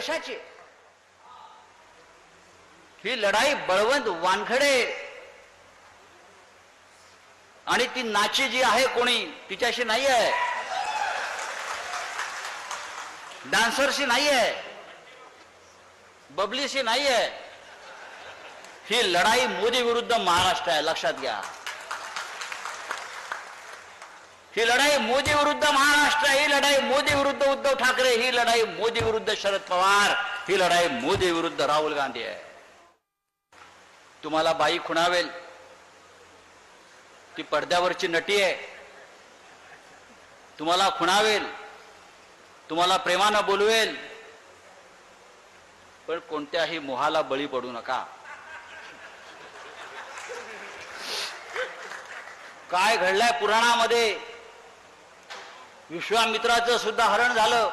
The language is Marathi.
देशाची. ही लढाई बळवंत वानखडे आणि ती नाची जी आहे कोणी तिच्याशी नाही आहे, डान्सरशी नाही आहे, बबलीशी नाही आहे. ही लढाई मोदी विरुद्ध महाराष्ट्र आहे, लक्षात घ्या. ही लढाई मोदी विरुद्ध महाराष्ट्र आहे. ही लढाई मोदी विरुद्ध उद्धव ठाकरे, ही लढाई मोदी विरुद्ध शरद पवार, ही लढाई मोदी विरुद्ध राहुल गांधी आहे. तुम्हाला बाई खुणावेल, ती पडद्यावरची नटी आहे, तुम्हाला खुणावेल, तुम्हाला प्रेमानं बोलवेल, पण कोणत्याही मोहाला बळी पडू नका. काय घडलंय पुराणामध्ये, विश्वामित्राचं सुद्धा हरण झालं,